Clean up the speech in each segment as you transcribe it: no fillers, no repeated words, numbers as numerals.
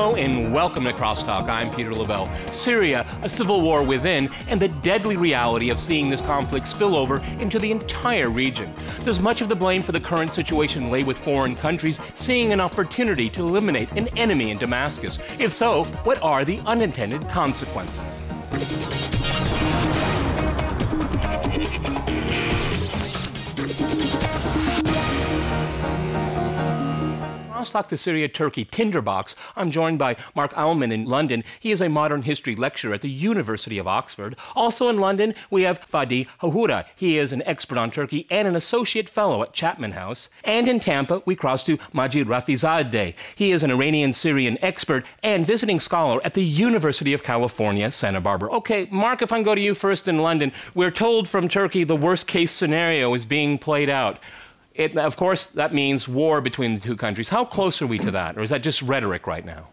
Hello and welcome to Crosstalk. I'm Peter Lavelle. Syria, a civil war within, and the deadly reality of seeing this conflict spill over into the entire region. Does much of the blame for the current situation lay with foreign countries seeing an opportunity to eliminate an enemy in Damascus? If so, what are the unintended consequences? Crosstalk to Syria, Turkey, Tinderbox. I'm joined by Mark Aumann in London. He is a modern history lecturer at the University of Oxford. Also in London, we have Fadi Hahura. He is an expert on Turkey and an associate fellow at Chapman House. And in Tampa, we cross to Majid Rafizadeh. He is an Iranian-Syrian expert and visiting scholar at the University of California, Santa Barbara. Okay, Mark, if I can go to you first in London, we're told from Turkey the worst-case scenario is being played out. Of course, that means war between the two countries. How close are we to that? Or is that just rhetoric right now?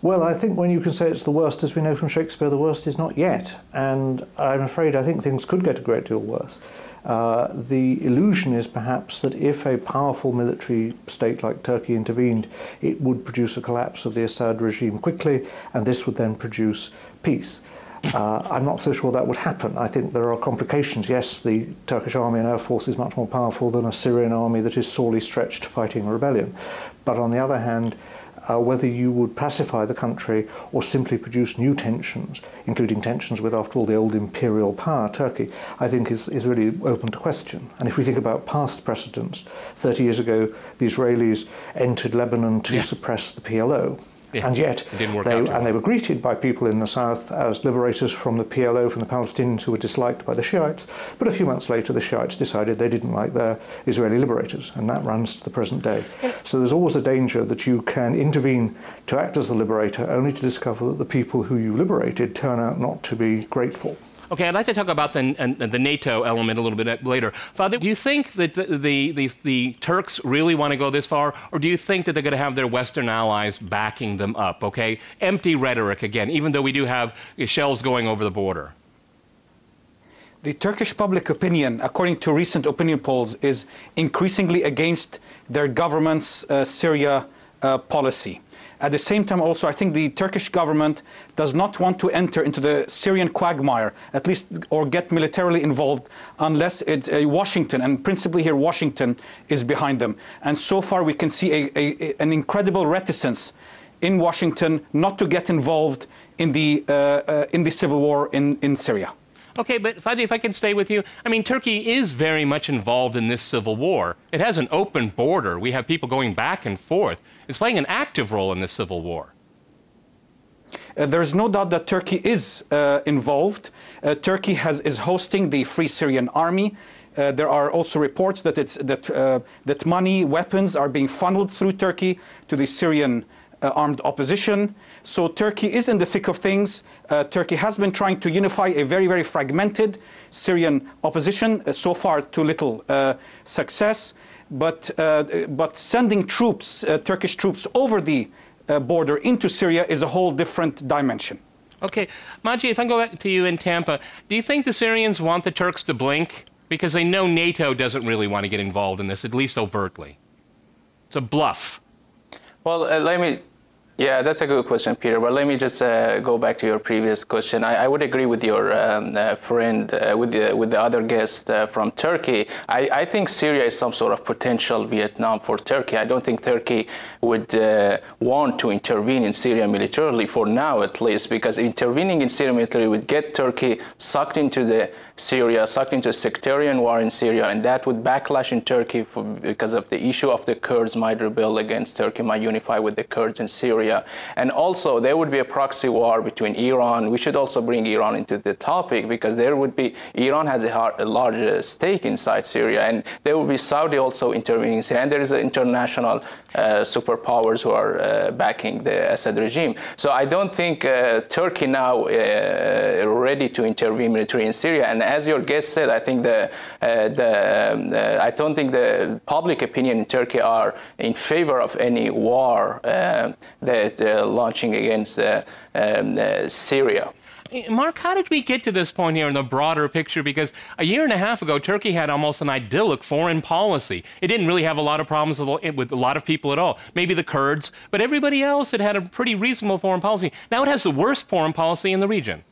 Well, I think when you can say it's the worst, as we know from Shakespeare, the worst is not yet. And I'm afraid I think things could get a great deal worse. The illusion is perhaps that if a powerful military state like Turkey intervened, it would produce a collapse of the Assad regime quickly, and this would then produce peace. I'm not so sure that would happen. I think there are complications. Yes, the Turkish army and air force is much more powerful than a Syrian army that is sorely stretched fighting a rebellion. But on the other hand, whether you would pacify the country or simply produce new tensions, including tensions with, after all, the old imperial power, Turkey, I think is really open to question. And if we think about past precedents, 30 years ago, the Israelis entered Lebanon to suppress the PLO. Yeah, and yet, they were greeted by people in the south as liberators from the PLO, from the Palestinians who were disliked by the Shiites. But a few months later, the Shiites decided they didn't like their Israeli liberators, and that runs to the present day. So there's always a danger that you can intervene to act as the liberator, only to discover that the people who you liberated turn out not to be grateful. Okay, I'd like to talk about the NATO element a little bit later. Father, do you think that the Turks really want to go this far, or do you think that they're going to have their Western allies backing them up, okay? Empty rhetoric again, even though we do have shells going over the border. The Turkish public opinion, according to recent opinion polls, is increasingly against their government's Syria policy. At the same time, also, I think the Turkish government does not want to enter into the Syrian quagmire, at least, or get militarily involved, unless it's Washington, and principally here Washington, is behind them. And so far, we can see an incredible reticence in Washington not to get involved in the civil war in Syria. Okay, but Fadi, if I can stay with you, I mean, Turkey is very much involved in this civil war. It has an open border. We have people going back and forth. It's playing an active role in this civil war. There is no doubt that Turkey is involved. Turkey is hosting the Free Syrian Army. There are also reports that that money, weapons are being funneled through Turkey to the Syrian armed opposition. So Turkey is in the thick of things. Turkey has been trying to unify a very, very fragmented Syrian opposition, so far to little success. But sending troops, Turkish troops, over the border into Syria is a whole different dimension. Okay, Majid, if I go back to you in Tampa, do you think the Syrians want the Turks to blink? Because they know NATO doesn't really want to get involved in this, at least overtly. It's a bluff. Well, yeah, that's a good question, Peter. But let me just go back to your previous question. I would agree with your friend, with the other guest from Turkey. I think Syria is some sort of potential Vietnam for Turkey. I don't think Turkey would want to intervene in Syria militarily, for now at least, because intervening in Syria militarily would get Turkey sucked into Syria, sucked into a sectarian war in Syria, and that would backlash in Turkey because of the issue of the Kurds might rebel against Turkey, might unify with the Kurds in Syria. And also, there would be a proxy war between Iran. We should also bring Iran into the topic, because there would be, Iran has a large stake inside Syria, and there would be Saudi also intervening in Syria, and there is international superpowers who are backing the Assad regime. So I don't think Turkey now ready to intervene militarily in Syria. And as your guest said, I think I don't think the public opinion in Turkey are in favor of any war that launching against Syria. Mark, how did we get to this point here in the broader picture? Because a year and a half ago, Turkey had almost an idyllic foreign policy. It didn't really have a lot of problems with a lot of people at all. Maybe the Kurds, but everybody else had a pretty reasonable foreign policy. Now it has the worst foreign policy in the region.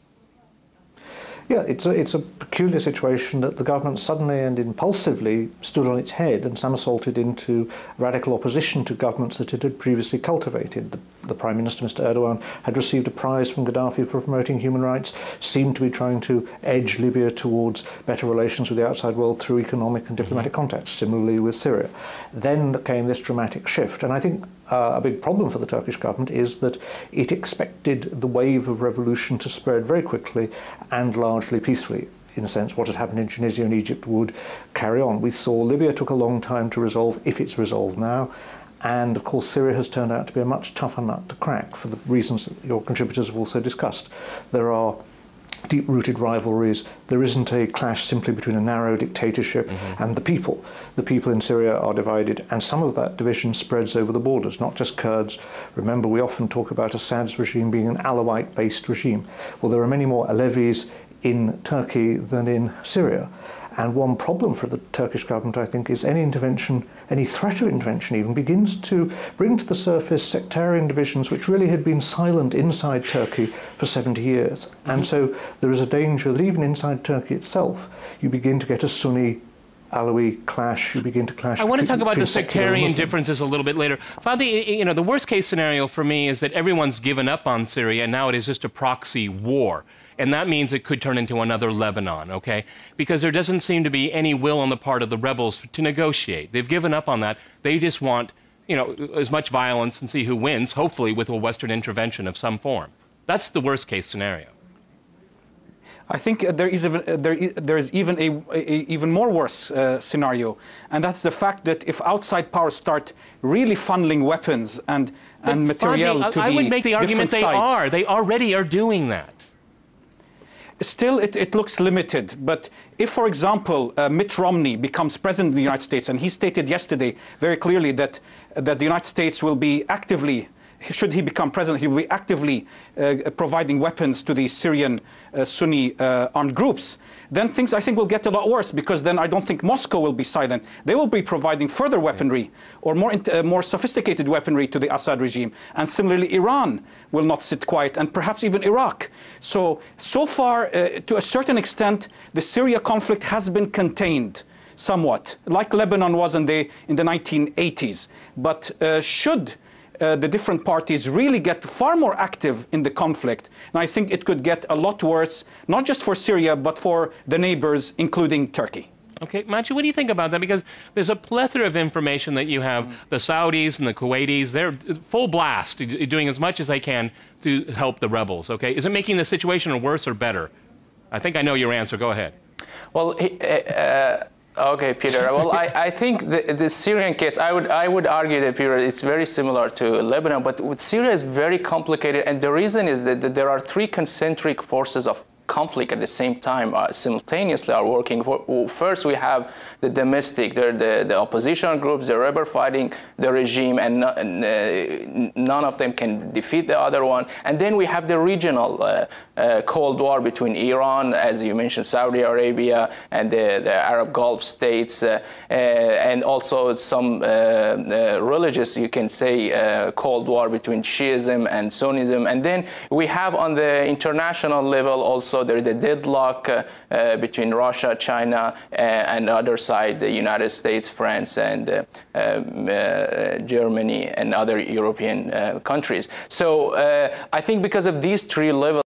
Yeah, it's a peculiar situation that the government suddenly and impulsively stood on its head and somersaulted into radical opposition to governments that it had previously cultivated. The Prime Minister, Mr. Erdogan, had received a prize from Gaddafi for promoting human rights, seemed to be trying to edge Libya towards better relations with the outside world through economic and diplomatic contacts, similarly with Syria. Then came this dramatic shift, and I think a big problem for the Turkish government is that it expected the wave of revolution to spread very quickly and largely peacefully. In a sense, what had happened in Tunisia and Egypt would carry on. We saw Libya took a long time to resolve, if it's resolved now. And of course, Syria has turned out to be a much tougher nut to crack for the reasons that your contributors have also discussed. There are deep-rooted rivalries. There isn't a clash simply between a narrow dictatorship and the people. The people in Syria are divided, and some of that division spreads over the borders, not just Kurds. Remember, we often talk about Assad's regime being an Alawite-based regime. Well, there are many more Alevis in Turkey than in Syria. And one problem for the Turkish government, I think, is any intervention, any threat of intervention even, begins to bring to the surface sectarian divisions which really had been silent inside Turkey for 70 years. And so there is a danger that even inside Turkey itself, you begin to get a Sunni Alawi clash, you begin to clash. I want to talk about the sectarian differences a little bit later. Fadi, you know, the worst case scenario for me is that everyone's given up on Syria and now it is just a proxy war. And that means it could turn into another Lebanon, okay? Because there doesn't seem to be any will on the part of the rebels to negotiate. They've given up on that. They just want, you know, as much violence and see who wins, hopefully with a Western intervention of some form. That's the worst case scenario. I think there is even a even more worse scenario, and that's the fact that if outside powers start really funneling weapons and material to the I would make the argument they are. They already are doing that. Still, it looks limited. But if, for example, Mitt Romney becomes president of the United States, and he stated yesterday very clearly that the United States will be actively, should he become president, he will be actively providing weapons to the Syrian Sunni armed groups, then things, I think, will get a lot worse, because then I don't think Moscow will be silent. They will be providing further weaponry or more sophisticated weaponry to the Assad regime. And similarly, Iran will not sit quiet, and perhaps even Iraq. So far, to a certain extent, the Syria conflict has been contained somewhat, like Lebanon was in the 1980s. But should the different parties really get far more active in the conflict, and I think it could get a lot worse, not just for Syria, but for the neighbors, including Turkey. Okay, Majid, what do you think about that? Because there's a plethora of information that you have. The Saudis and the Kuwaitis, they're full blast, doing as much as they can to help the rebels, okay? Is it making the situation worse or better? I think I know your answer. Go ahead. Well, okay, Peter. Well, I think the Syrian case, I would argue that, Peter, it's very similar to Lebanon, but with Syria is very complicated, and the reason is that there are three concentric forces of conflict at the same time, simultaneously are working. First, we have the domestic, the opposition groups, the rebel fighting the regime, and none of them can defeat the other one. And then we have the regional Cold War between Iran, as you mentioned, Saudi Arabia, and the Arab Gulf states, and also some religious, you can say, Cold War between Shiism and Sunnism. And then we have on the international level also there is a deadlock between Russia, China, and the other side, the United States, France, and Germany, and other European countries. So I think because of these three levels,